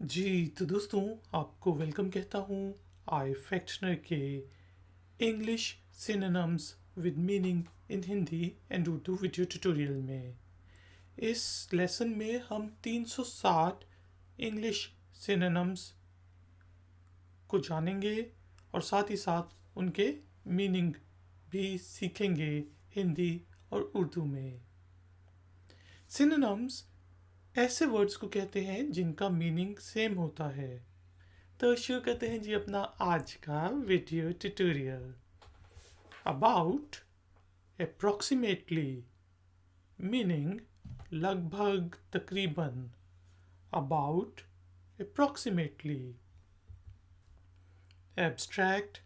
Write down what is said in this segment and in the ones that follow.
जी, तो दोस्तों आपको वेलकम कहता हूँ आई फैक्शनर के English synonyms with meaning in Hindi and Urdu video tutorial में। इस लेसन में हम 360 इंग्लिश सिनोनिम्स को जानेंगे और साथ ही साथ उनके मीनिंग भी सीखेंगे हिंदी और उर्दू में। सिनोनिम्स ऐसे वर्ड्स को कहते हैं जिनका मीनिंग सेम होता है। तो शुरू करते हैं जी अपना आज का video tutorial. About, approximately, meaning लगभग तकरीबन। About, approximately. Abstract,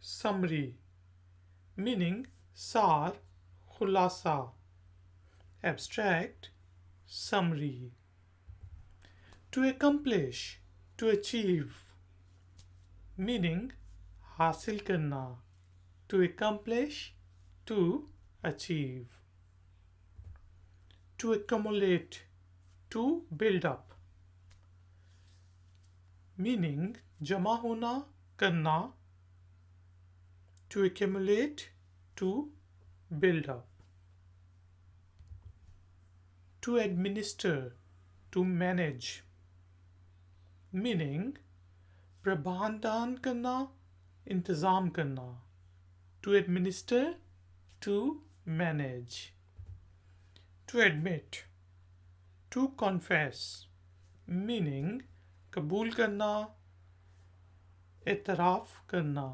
summary, meaning सार, खुलासा। Abstract, summary. To accomplish, to achieve, meaning हासिल करना। To accomplish, to achieve. To accumulate, to build up, meaning जमा होना, करना। To accumulate, to build up. To administer, to manage, meaning प्रबंधन करना, इंतज़ाम करना। To administer, to manage. To admit, to confess, meaning कबूल करना, एतराफ़ करना।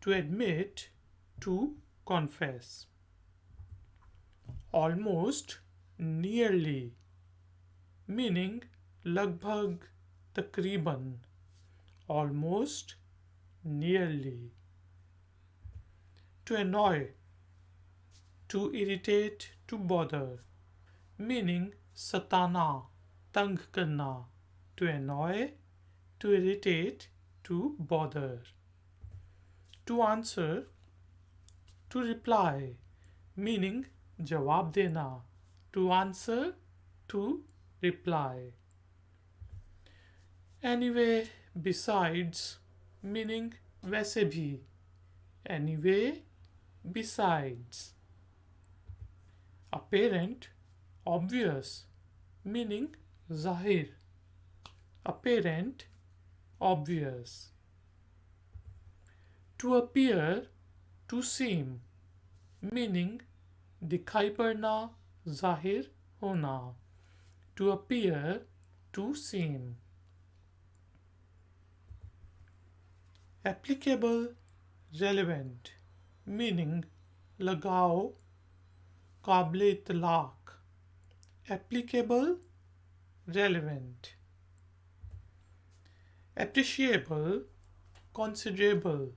To admit, to confess. Almost, nearly, meaning लगभग तकरीबन। Almost, nearly. To annoy, to irritate, to bother, meaning सताना, तंग करना। To annoy, to irritate, to bother. To answer, to reply, meaning जवाब देना। To answer, to reply. Anyway, besides, meaning वैसे भी। Anyway, besides. Apparent, obvious, meaning जाहिर। Apparent, obvious. To appear, to seem, meaning दिखाई पड़ना, जाहिर होना। To appear, to seem. Applicable, relevant, meaning लगाओ, काबिल इतलाक। Applicable, relevant. Appreciable, considerable,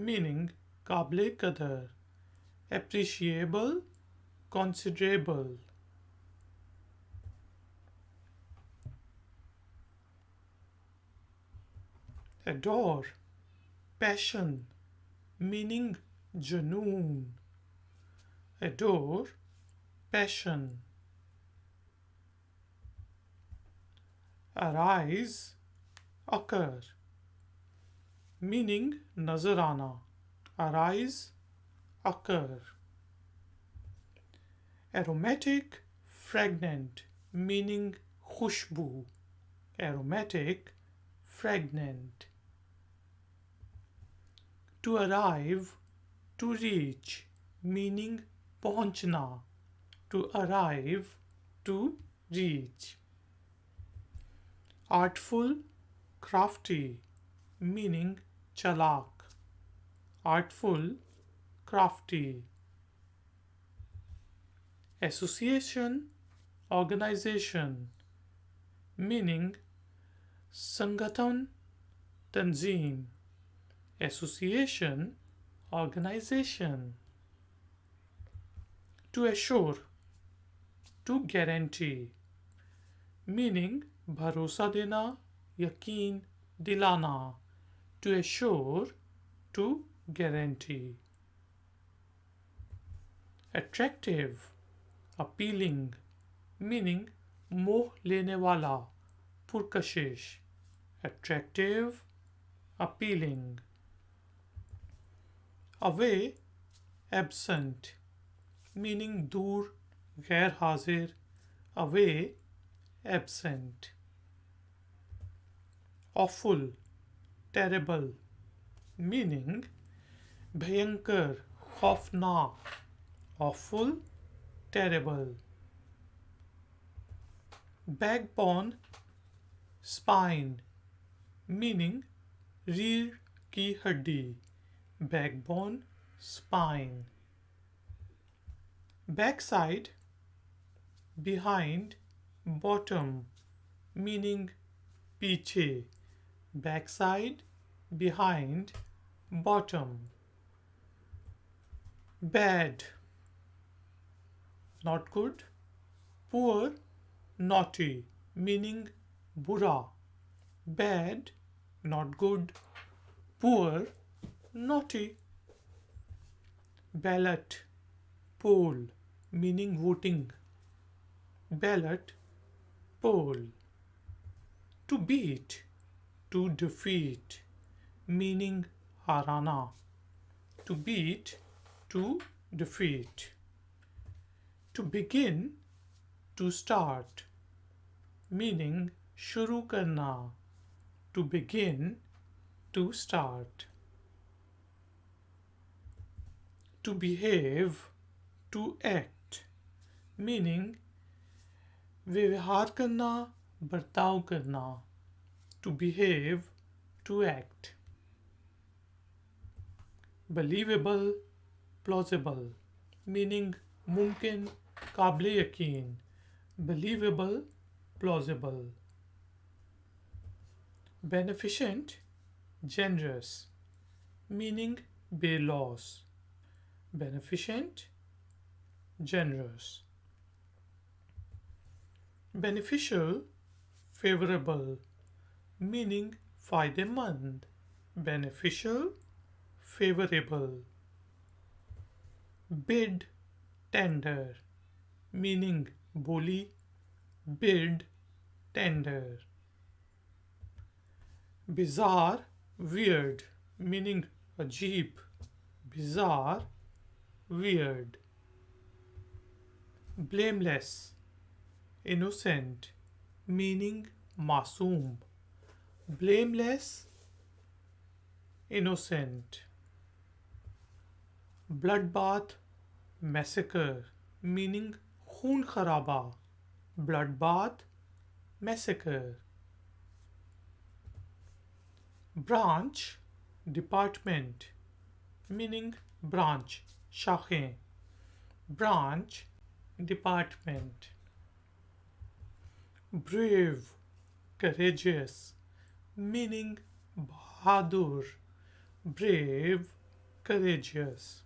meaning काबिल कदर। Appreciable, considerable. Adore, passion, meaning जुनून। Adore, passion. Arise, occur, meaning नजर आना। Arise, occur. Aromatic, fragrant, meaning Khushboo. Aromatic, fragrant. To arrive, to reach, meaning पहुंचना। To arrive, to reach. Artful, crafty, meaning चालाक। Artful, crafty. Association, organization, meaning संगठन, तंजीम। Association, organization. To assure, to guarantee, meaning भरोसा देना, यकीन दिलाना। To assure, to guarantee. Attractive, appealing, meaning मोह लेने वाला, पुरकशिश, attractive, appealing. Away, absent, meaning दूर, गैर हाजिर. Away, absent. Awful, terrible, meaning भयंकर, खौफनाक. Awful, terrible. Backbone, spine, meaning रीढ़ की हड्डी. Backbone, spine. Backside, behind, bottom, meaning पीछे. Backside, behind, bottom. Bad, not good. Poor, naughty, meaning बुरा. Bad, not good. Poor, naughty. Ballot, poll, meaning voting. Ballot, poll. To beat, to defeat, meaning harana. To beat, to defeat. To begin, to start, meaning शुरू करना. To begin, to start. To behave, to act, meaning व्यवहार करना, बर्ताव करना. To behave, to act. Believable, plausible, meaning मुमकिन, काबिल यकीन. Believable, plausible. Beneficent, generous, meaning beloss. Beneficent, generous. Beneficial, favorable, meaning फायदेमंद. Beneficial, favorable. Bid, tender, meaning बोली. Bid, tender. Bizarre, weird, meaning अजीब. Bizarre, weird. Blameless, innocent, meaning मासूम. Blameless, innocent. Bloodbath, massacre, meaning खून खराबा. Bloodbath, massacre. Branch, department, meaning branch, शाखें. Branch, department. Brave, courageous, meaning Bahadur. Brave, courageous.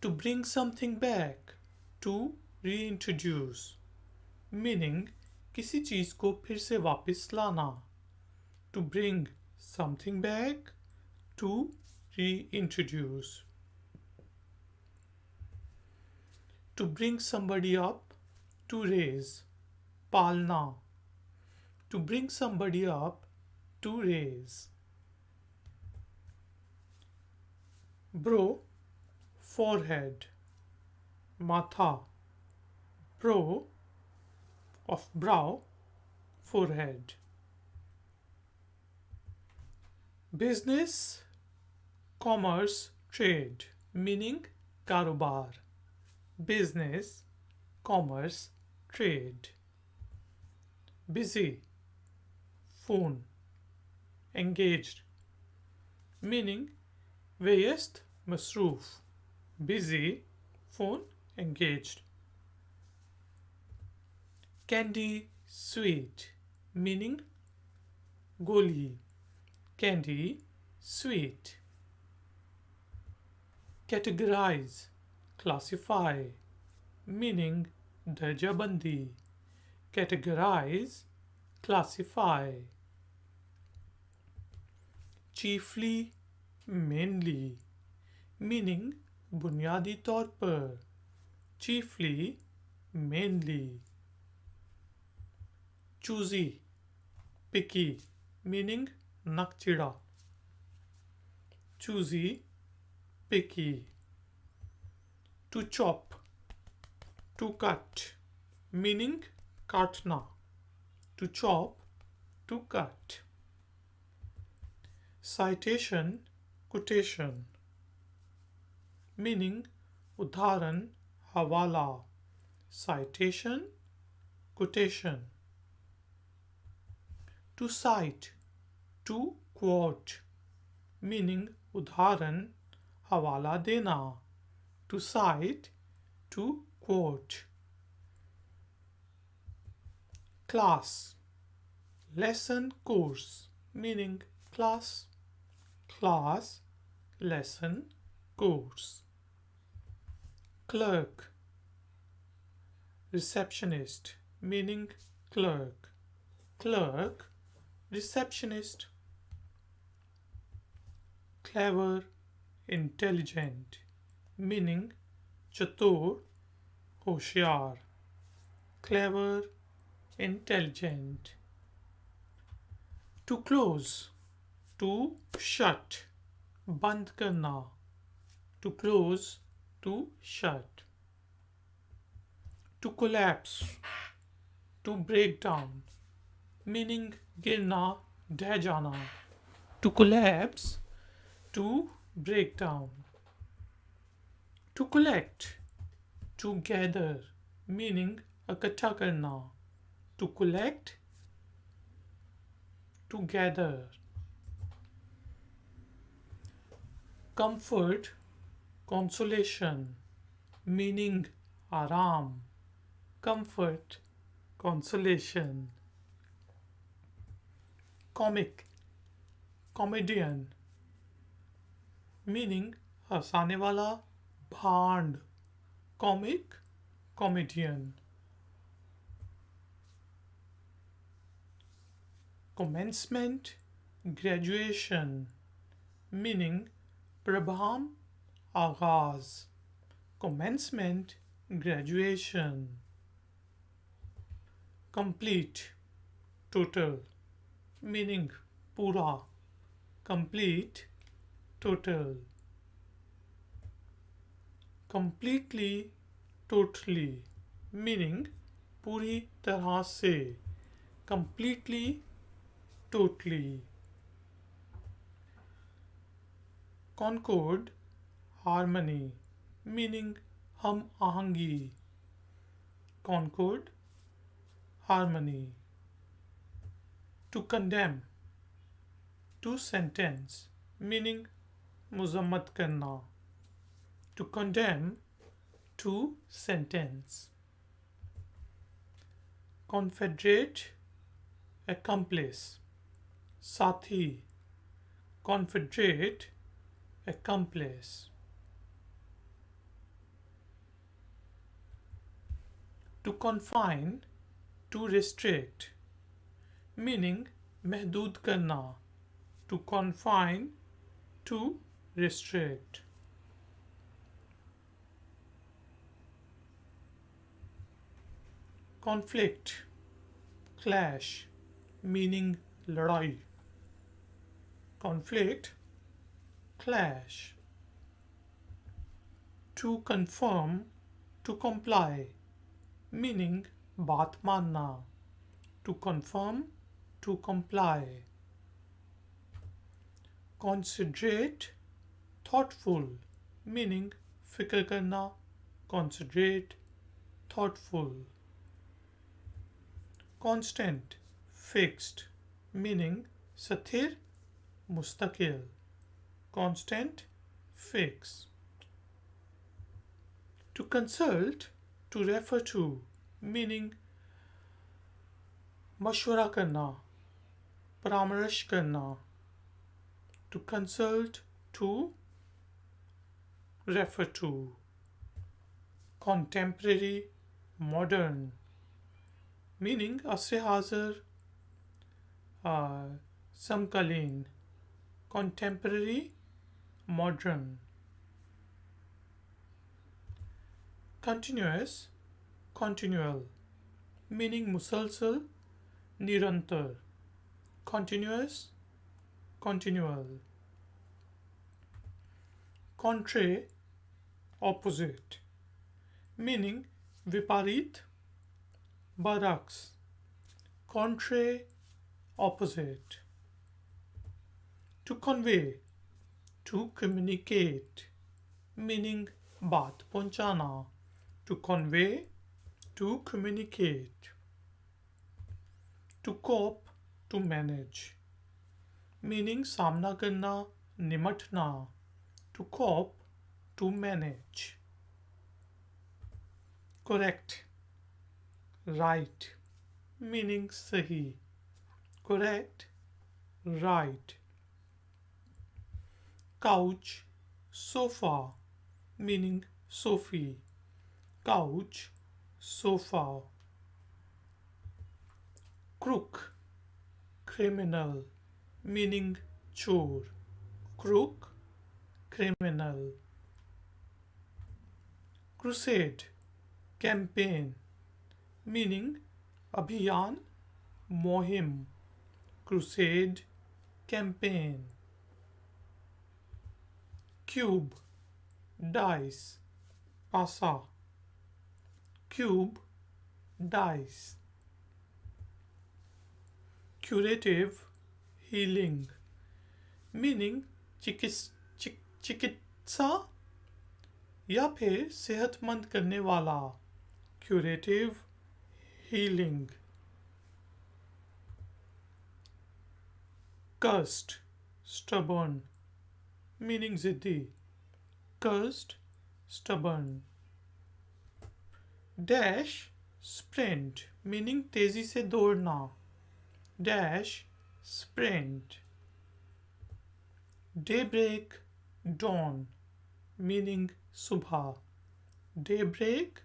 To bring something back, to reintroduce, meaning किसी चीज को फिर से वापस लाना. To bring something back, to reintroduce. To bring somebody up, to raise, पालना. To bring somebody up, to raise. Brow, forehead, matha. Brow of brow, forehead. Business, commerce, trade, meaning कारोबार. Business, commerce, trade. Busy, phone. Engaged, meaning व्यस्त, मसरूफ. Busy, phone, engaged. Candy, sweet, meaning गोली. Candy, sweet. Categorize, classify, meaning darjabandi. Categorize, classify. Chiefly, mainly, meaning बुनियादी तौर पर. Chiefly, mainly. choosy, picky, meaning nakchida. Choosy, picky. To chop, to cut, meaning katna. To chop, to cut. Citation, quotation, meaning udharan, hawala. Citation, quotation. To cite, to quote, meaning udharan, hawala dena. To cite, to quote. Class, lesson, course, meaning class. Class, lesson, course. Clerk, receptionist, meaning clerk. Clerk, receptionist. Clever, intelligent, meaning chatur, होशियार. Clever, intelligent. To close, to shut, बंद करना. To close, to shut. To collapse, to break down, meaning गिरना, ढह जाना. To collapse, to break down. To collect, to gather, meaning इकट्ठा करना. To collect, to gather. Comfort, consolation, meaning आराम. Comfort, consolation. Comic, comedian, meaning हंसाने वाला, भांड. Comic, comedian. Commencement, graduation, meaning प्रभाम, आगाज. Commencement, graduation. Complete, total, meaning पूरा. Complete, total. Completely, totally, meaning पूरी तरह से. Completely, totally. Concord, harmony, meaning हम आहंगी. Concord, harmony. To condemn, to sentence, meaning मुजम्मत करना. To condemn, to sentence. Confederate, accomplice, साथी. Confederate, accomplice. To confine, to restrict, meaning महदूद करना. To confine, to restrict. Conflict, clash, meaning लड़ाई. Conflict, clash. To confirm, to comply, meaning बात मानना. To confirm, to comply. Considerate, thoughtful, meaning फिक्र करना. Considerate, thoughtful. Constant, fixed, meaning स्थिर, मुस्तकिल. Constant, fixed. To consult, to refer to, meaning मशवरा करना, परामर्श करना. To consult, to refer to. Contemporary, modern, meaning asr हाजिर, समकालीन. Contemporary, modern. Continuous, continual, meaning मुसलसल, निरंतर, continuous, continual. Contrary, opposite, meaning विपरीत, बरक्स. Contrary, opposite. To convey, to communicate, meaning बात पहुंचाना. To convey, to communicate. To cope, to manage, meaning सामना करना, निमटना. To cope, to manage. Correct, right, meaning सही. Correct, right. Couch, sofa, meaning sophie. Couch, sofa. Crook, criminal, meaning chor. Crook, criminal. Crusade, campaign, meaning अभियान, मुहिम. Crusade, campaign. Cube, dice, पासा. Cube, dice. Curative, healing, meaning चिकित्सा या फिर सेहतमंद करने वाला. Curative, healing. Cursed, stubborn, meaning जिद्दी. Cursed, stubborn. Dash, sprint, meaning तेजी से दौड़ना. Dash, sprint. Daybreak, dawn, meaning सुबह. Daybreak,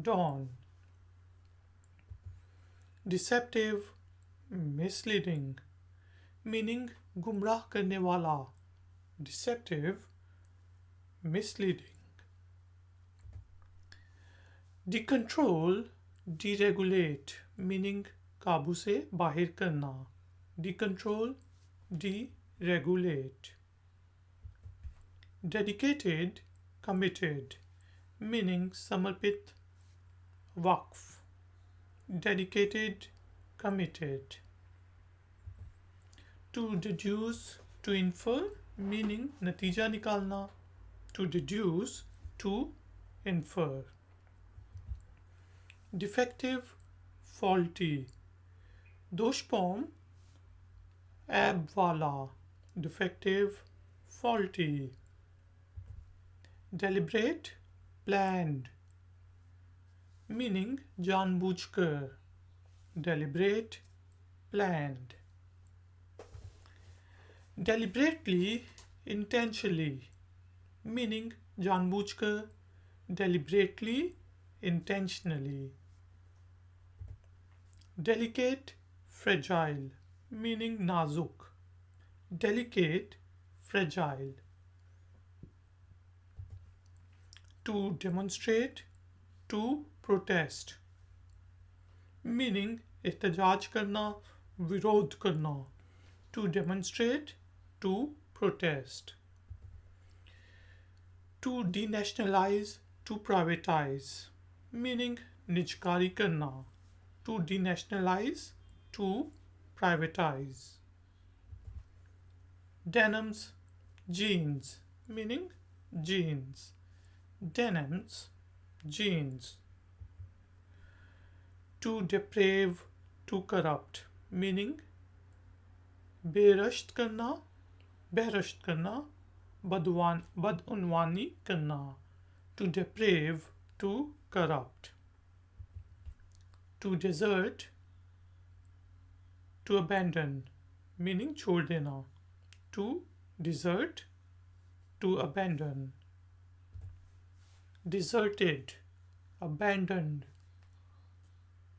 dawn. Deceptive, misleading, meaning गुमराह करने वाला. Deceptive, misleading. Decontrol, deregulate, meaning काबू से बाहर करना. Decontrol, deregulate. Dedicated, committed, meaning समर्पित, वक्फ. Dedicated, committed. To deduce, to infer, meaning नतीजा निकालना. To deduce, to infer. Defective, faulty, दोषपूर्ण, ऐब वाला. Defective, faulty. Deliberate, planned, meaning जानबूझकर. Deliberate, planned. Deliberately, intentionally, meaning जानबूझकर. Deliberately, intentionally. Delicate, fragile, meaning नाजुक. Delicate, fragile. To demonstrate, to protest, meaning एहतजाज करना, विरोध करना. To demonstrate, to protest. To denationalize, to privatize, meaning निजकारी करना. To denationalize, to privatize. Denims, jeans, meaning jeans. Denims, jeans. To deprave, to corrupt, meaning बेरश्त करना, बहरश्त करना, बदउनवानी करना. To deprave, to corrupt. To desert, to abandon, meaning छोड़ देना. To desert, to abandon. Deserted, abandoned,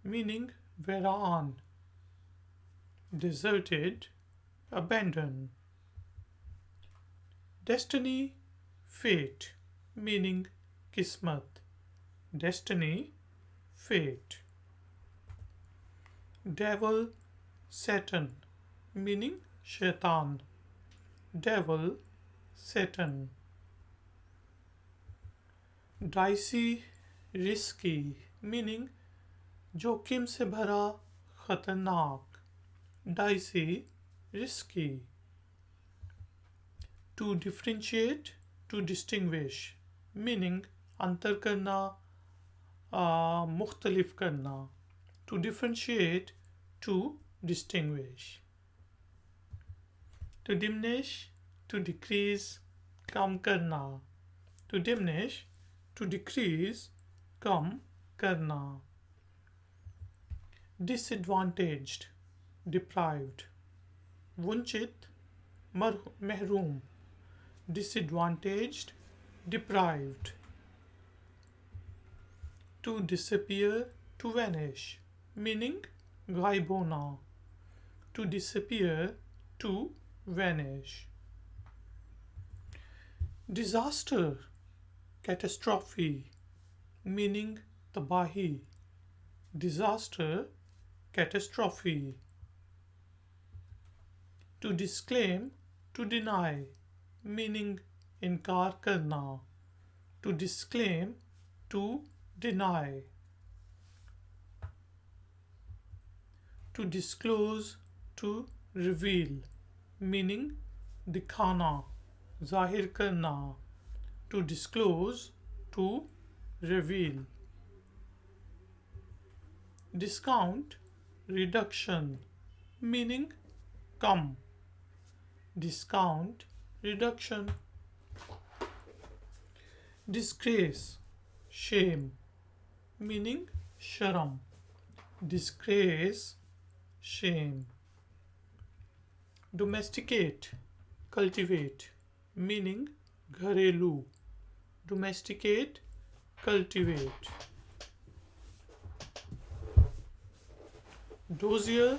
meaning whereon. Deserted, abandoned. Destiny, fate, meaning kismat. Destiny, fate. Devil, Satan, meaning शैतान. Devil, Satan. Dicey, risky, meaning जोखिम से भरा, खतरनाक. Dicey, risky. To differentiate, to distinguish, meaning अंतर करना, मुख्तलिफ करना. To differentiate, to distinguish. To diminish, to decrease, कम करना. To diminish, to decrease, कम करना. Disadvantaged, deprived. वंचित, महरूम. Disadvantaged, deprived. To disappear, to vanish, meaning गायब होना. To disappear, to vanish. Disaster, catastrophe, meaning तबाही. Disaster, catastrophe. To disclaim, to deny, meaning इनकार करना. To disclaim, to deny. To disclose, to reveal, meaning दिखाना, जाहिर करना. To disclose, to reveal. Discount, reduction, meaning come. Discount, reduction. Disgrace, shame, meaning शर्म. Disgrace, shame. Domesticate, cultivate, meaning घरेलू. Domesticate, cultivate. Dossier,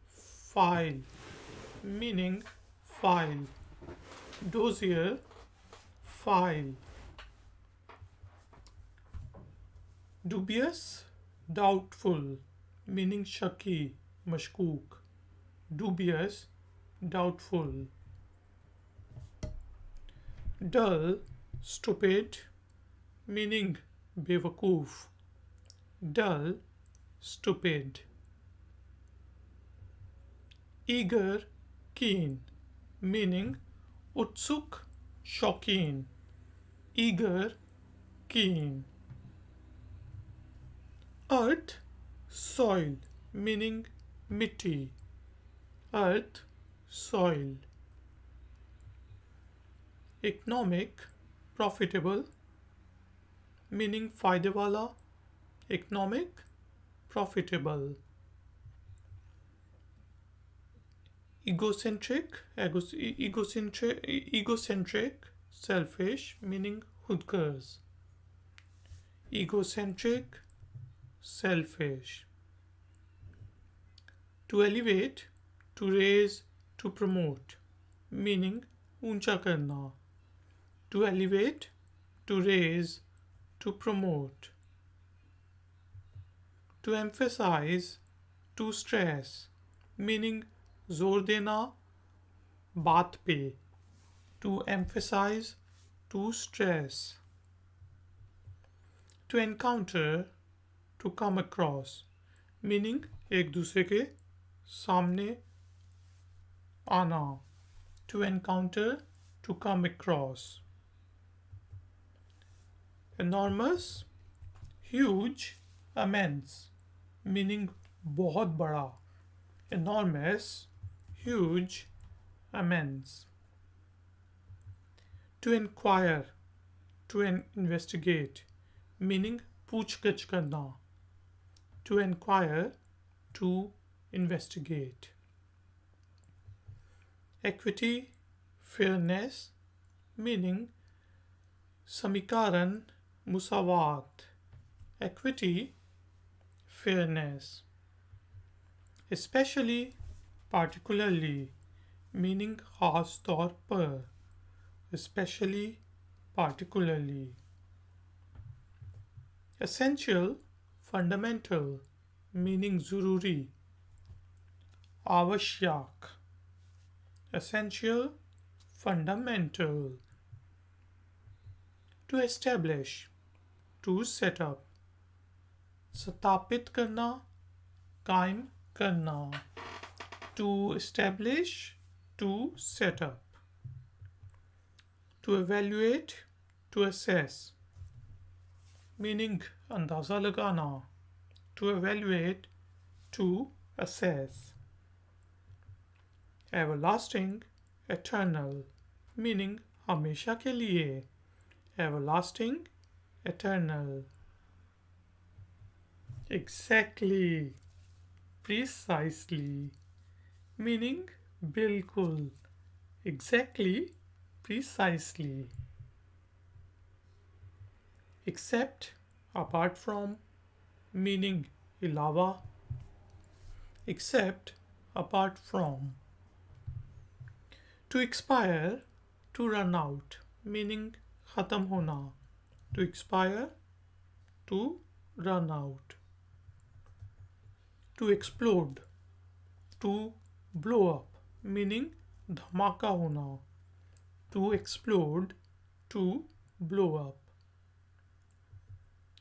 file, meaning file. Dossier, file. Dubious, doubtful, meaning शकी, मशकूक. Dubious, doubtful. Dull, stupid, meaning बेवकूफ. Dull, stupid. Eager, keen, meaning उत्सुक, शौकीन. Eager, keen. Earth, soil, meaning मिट्टी. Earth, soil. Economic, profitable, meaning फायदे वाला. Economic, profitable. Egocentric, selfish, meaning Khudgarz. Egocentric, selfish. To elevate, to raise, to promote, meaning ऊंचा करना. To elevate, to raise, to promote. To emphasize, to stress, meaning जोर देना, बात पे. To emphasize, to stress. To encounter, to come across, meaning एक दूसरे के सामने आना. To encounter, to come across. Enormous, huge, immense, meaning बहुत बड़ा. Enormous, huge, immense. To inquire, to investigate, meaning पूछगछ करना. To inquire, to investigate. Equity, fairness, meaning समीकरण, मुसावात. Equity, fairness. Especially, particularly, meaning खास तौर पर. Especially, particularly. Essential, fundamental, meaning ज़रूरी. आवश्यक, essential, fundamental. To establish, to set up. स्थापित करना, कायम करना. To establish, to set up. To evaluate, to assess. Meaning अंदाज़ा लगाना. To evaluate, to assess. Everlasting, eternal. Meaning हमेशा के लिए. Everlasting, eternal. Exactly, precisely. Meaning बिल्कुल. Exactly, precisely. Except, apart from. Meaning अलावा. Except, apart from. To expire, to run out. Meaning ख़त्म होना. To expire, to run out. To explode, to blow up. Meaning धमाका होना. To explode, to blow up.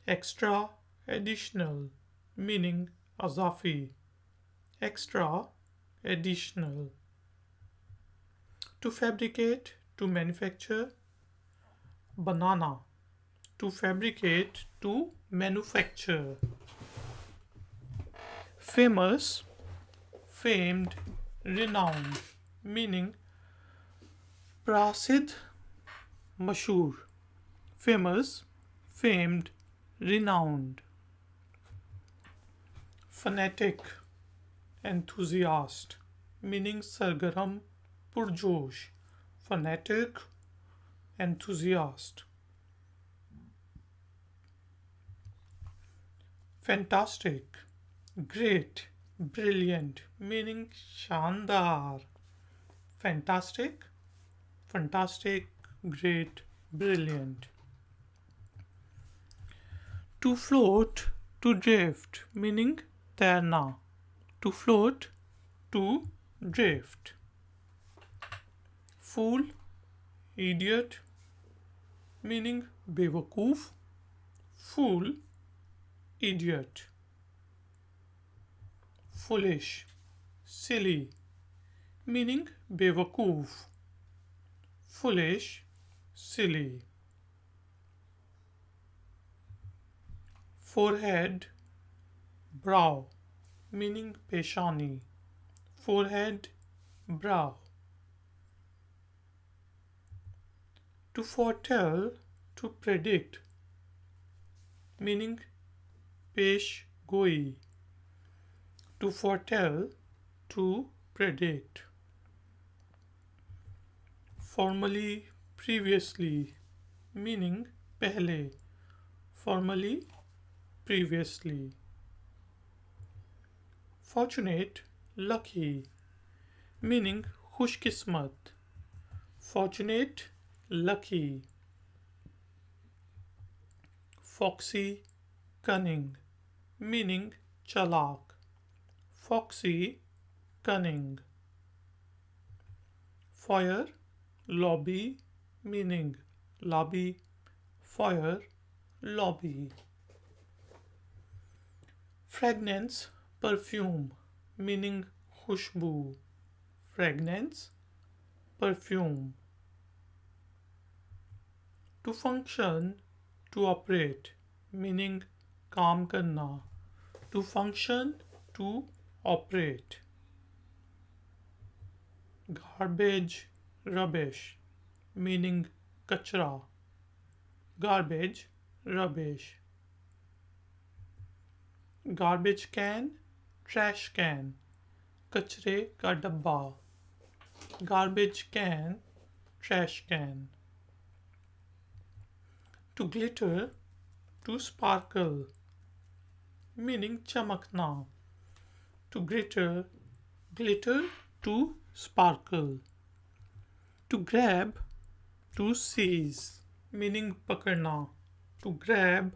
Extra, additional. Meaning अज़ाफ़ी. Extra, additional. To fabricate, to manufacture. Banana. To fabricate, to manufacture. Famous, famed, renowned. Meaning प्रसिद्ध, मशहूर. Famous, famed, renowned. Fanatic, enthusiast. Meaning सरगर्म, पुरजोश. Fanatic, enthusiast. Fantastic, great, brilliant. Meaning शानदार. Fantastic, fantastic, great, brilliant. To float, to drift. Meaning तैरना. To float, to drift. Fool, idiot. Meaning बेवकूफ. Fool, idiot. Foolish, silly. Meaning बेवकूफ. Foolish, silly. Forehead, brow. Meaning पेशानी. Forehead, brow. To foretell, to predict. Meaning पेश गोई. To foretell, to predict. Formerly, previously. Meaning पहले. Formerly, previously. Fortunate, lucky. Meaning खुशकिस्मत. Fortunate, lucky. Foxy, cunning. Meaning चालाक. Foxy, cunning. Fire, lobby. Meaning lobby. Fire, lobby. Fragrance, perfume. Meaning Khushboo. Fragrance, perfume. To function, to operate. Meaning काम करना. To function, to operate. Garbage, rubbish. Meaning कचरा. Garbage, rubbish. Garbage can, trash can. कचरे का डब्बा. Garbage can, trash can. To glitter, to sparkle. Meaning चमकना. To glitter, glitter, to sparkle. To grab, to seize. Meaning पकड़ना. To grab,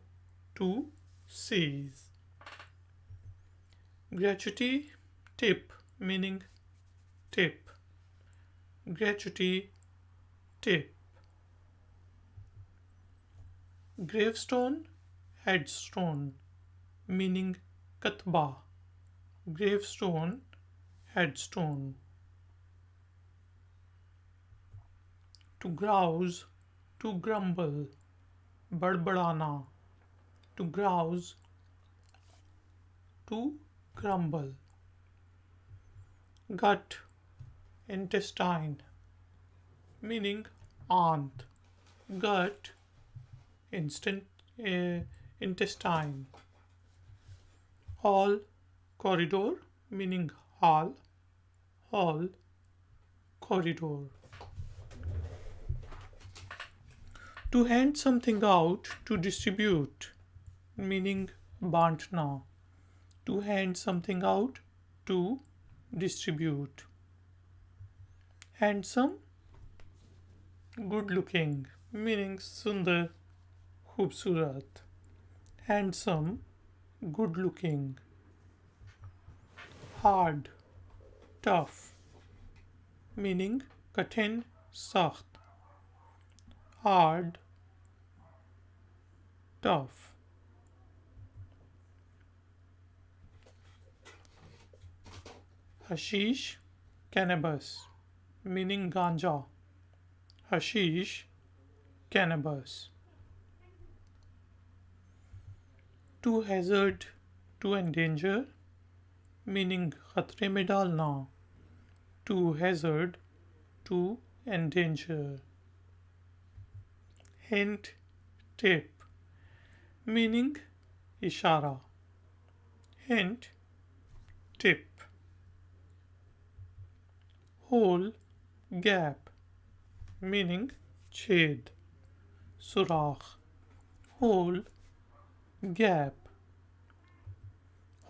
to seize. Gratuity, tip. meaning tip. Gratuity, tip. Gravestone, headstone, meaning katba. Gravestone, headstone. To grouse, to grumble, बड़बड़ाना. To grouse, to grumble. Gut, intestine, meaning aunt. Gut, instant intestine. Hall, corridor, meaning hall. Hall, corridor. To hand something out, to distribute, meaning bantna. To hand something out, to distribute. Handsome, good looking, meaning sundar, खूबसूरत. Handsome, good looking. Hard, tough, meaning कठिन, सख्त. Hard, tough. Hashish, cannabis, meaning ganja. Hashish, cannabis. To hazard, to endanger, meaning खतरे में डालना. To hazard, to endanger. Hint, tip, meaning इशारा. Hint, tip. Hole, gap, meaning छेद, सुराख. Hole, gap.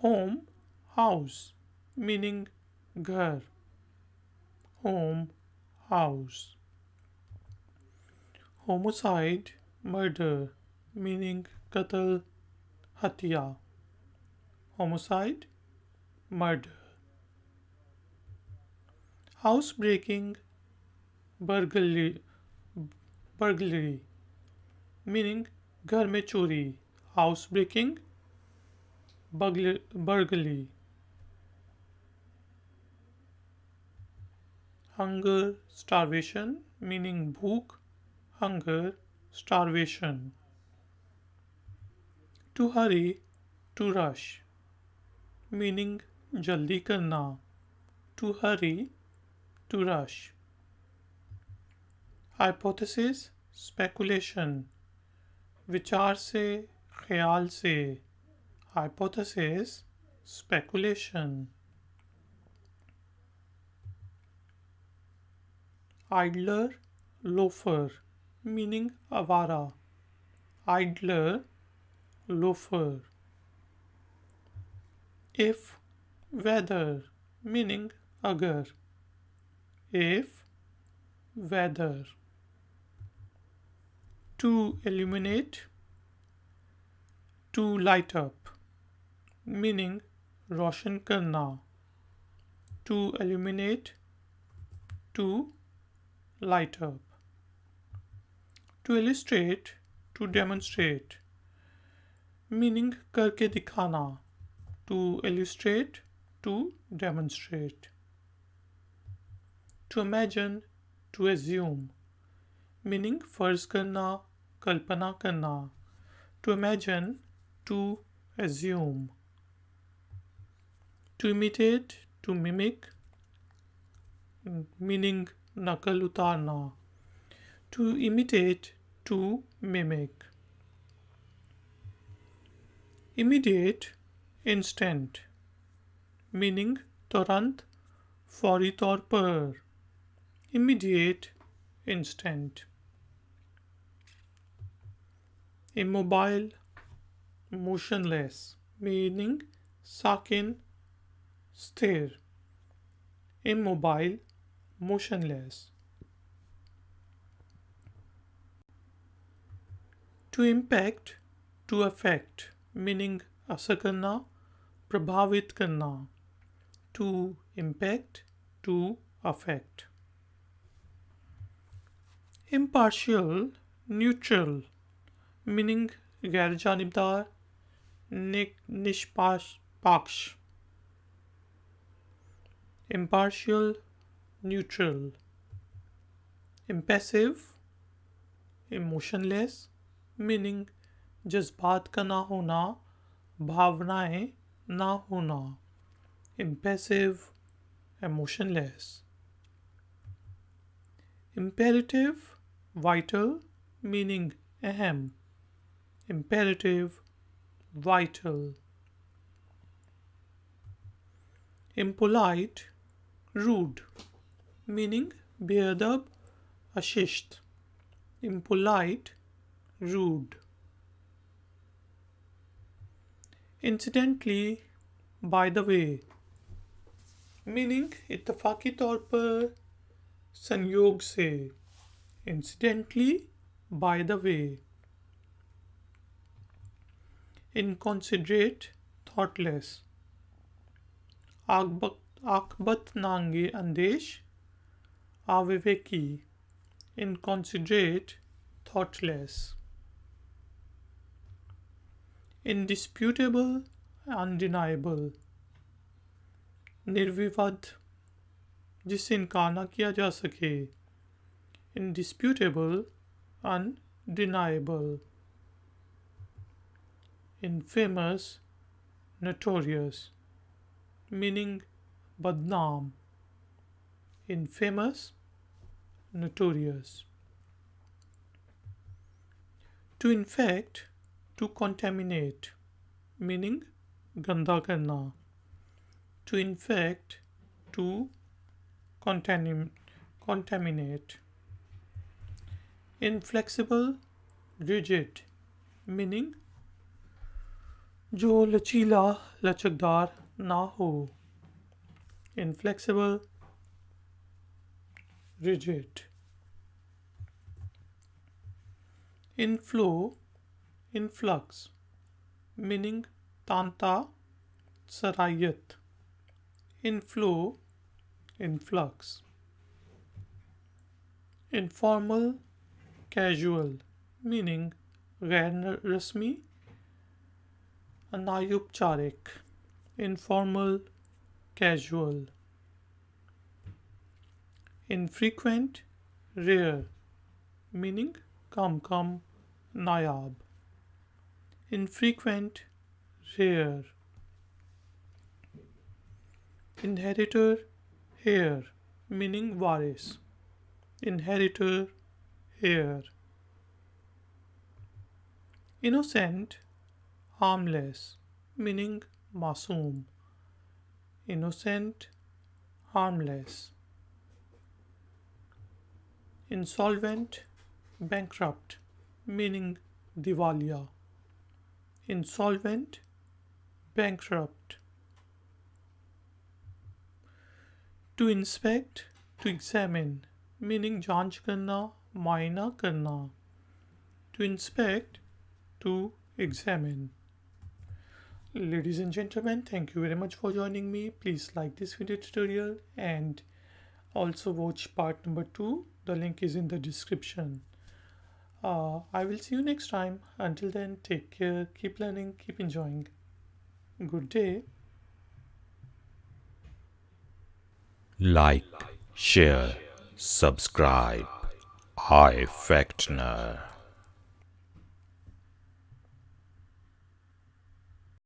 Home, house, meaning घर. Home, house. Homicide, murder, meaning qatl, हत्या. Homicide, murder. Housebreaking, burglary, meaning घर में चोरी. Housebreaking, burglary. Hunger, starvation, meaning भूख, hunger, starvation. To hurry, to rush, meaning जल्दी करना. To hurry, to rush. Hypothesis, speculation, विचार से, ख्याल से. Hypothesis, speculation. Idler, loafer, meaning आवारा. Idler, loafer. If, whether, meaning अगर. If, whether. To illuminate, to light up, meaning रोशन करना. To illuminate, to light up. To illustrate, to demonstrate, meaning करके दिखाना. To illustrate, to demonstrate. To imagine, to assume, meaning फर्ज करना, कल्पना करना. To imagine, to assume. To imitate, to mimic, meaning नकल उतारना. To imitate, to mimic. Immediate, instant, meaning तुरंत, फौरी तौर पर. Immediate, instant. Immobile, motionless, meaning साकिन, स्थिर. Immobile, motionless. To impact, to affect, meaning असर करना, प्रभावित करना. to impact, to affect. Impartial, neutral, meaning गैर जानिबदार, निष्पक्ष. Impartial, neutral. Impassive, emotionless, meaning जज्बात का ना होना, भावनाएं ना होना. Impassive, emotionless. Imperative, vital, meaning अहम. Imperative, vital. Impolite, rude, meaning बेअदब, अशिष्ट. Impolite, rude. Incidentally, by the way, meaning इत्तफाकी तौर पर, संयोग से. Incidentally, by the way. Inconsiderate, thoughtless. आकबत नांगे अंदेश, अविवेकी. Inconsiderate, thoughtless. Indisputable, undeniable. निर्विवाद, जिससे इनकार न किया जा सके. Indisputable, undeniable. Infamous, notorious, meaning badnaam. Infamous, notorious. To infect, to contaminate, meaning गंदा करना. To infect, to contaminate. Inflexible, rigid, meaning जो लचीला, लचकदार ना हो. Inflexible, rigid. Inflow, influx, meaning तांता, सरायत. Inflow, influx. Informal, casual, meaning गैर रस्मी, अनौपचारिक. Informal, casual. Infrequent, rare, meaning कम नायाब. Infrequent, rare. Inheritor, heir, meaning वारिस. Inheritor, heir. Innocent, harmless, meaning मासूम. Innocent, harmless. Insolvent, bankrupt, meaning दिवालिया. Insolvent, bankrupt. To inspect, to examine, meaning जांच करना, मायना करना. To inspect, to examine. Ladies and gentlemen, thank you very much for joining me. Please like this video tutorial and also watch part number 2. The link is in the description. I will see you next time. Until then, take care, keep learning, keep enjoying. Good day. Like, share, subscribe. I Factner.